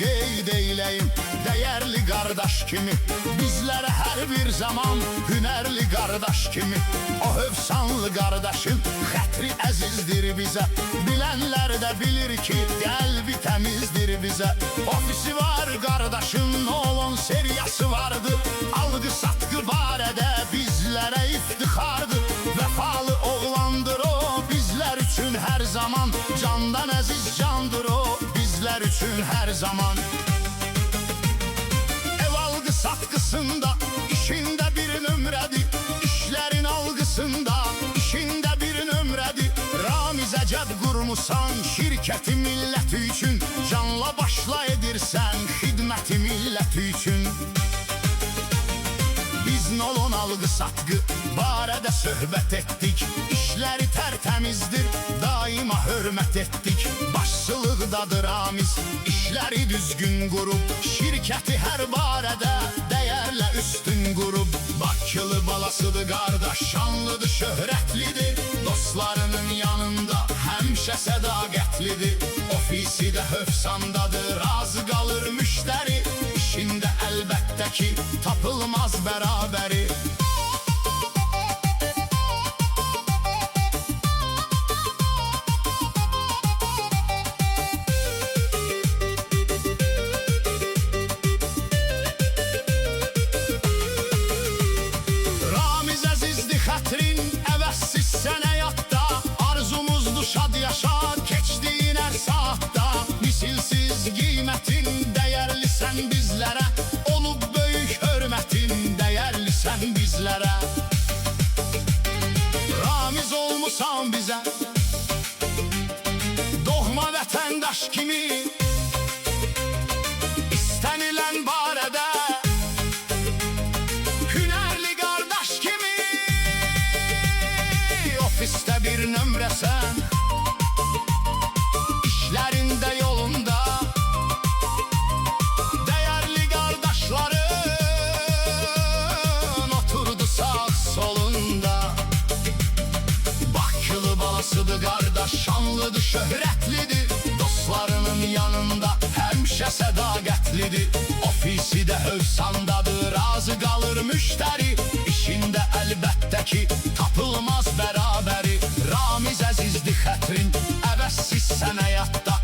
qeyd eyləyim dəyərli qardaş kimi. Bizlərə hər bir zaman hünərli qardaş kimi. O hövsanlı qardaşın xətri əzizdir bizə. Bilənlər də bilir ki, qəlbi təmizdir bizə. Ofisi var qardaşın, olan seriyası vardı. Algı satqı barədə bizlərə iftixardır. Vəfalı oğlandır o, bizlər üçün hər zaman. Candan əziz candır o, bizlər üçün hər zaman. Ev algı satqısında işində bir nömrədir. İşlərin algısında işində bir nömrədir. Ramiz əcəb qurmusan şirkəti milləti üçün. Canla başla edirsən xidməti milləti üçün. Biz Nolon algı satqı barədə söhbət etdik. İşləri tərtəmizdir, daima hörmət etdik. Başçılıqdadır Ramiz, işləri düzgün qurub. Şirkəti hər barədə dəyərlə üstün qurub. Bakılı balasıdır qardaş, şanlıdır, şöhrətlidir. Dostlarının yanında həmişə sədaqətlidir. Ofisi də hövsandadır, razı qalır müştəri. İşində əlbəttə ki, tapılmaz bərabəri. Ramiz əzizdir xətrin, əvəzsiz sən həyatda. Arzumuzdur şad yaşa, keçdiyin hər saatda. Misilsiz qiymətin, dəyərlisən bizlərə. Olub böyük hörmətin, dəyərlisən bizlərə. Ramiz olmusan bizə, doğma vətəndaş kimi. İstənilən barədə hünərli qardaş kimi. Ofisdə bir nömrəsən, işlərində yolunda. Dəyərli qardaşların oturdu sağ solunda. Bakılı balasıdır qardaş, şanlıdır, şöhrətlidir. Dostlarının yanında həmişə sədaqətlidir. Ofisi də hövsandadır, razı qalır müştəri. İşində əlbəttə ki, tapılmaz bərabəri. Ramiz əzizdir xətrin, əvəzsiz sən həyatda.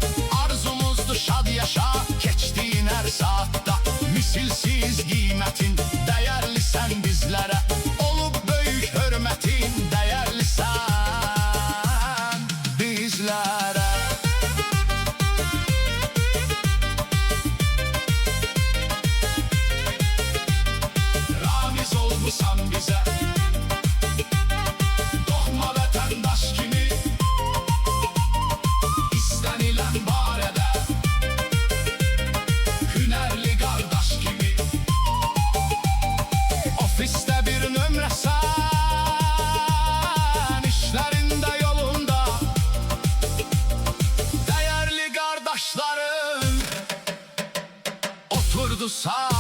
Arzumuzdur şad yaşa, keçdiyin hər saatda. Misilsiz qiymətin, dəyərlisən bizlərə. Olub böyük hörmətin, dəyərlisən bizlərə. Ramiz olmusan bizə, doğma vətəndaş kimi. İstənilən barədə hünərli qardaş kimi. Ofisdə bir nömrəsən, işlərində yolunda. Dəyərli qardaşların oturdu sağ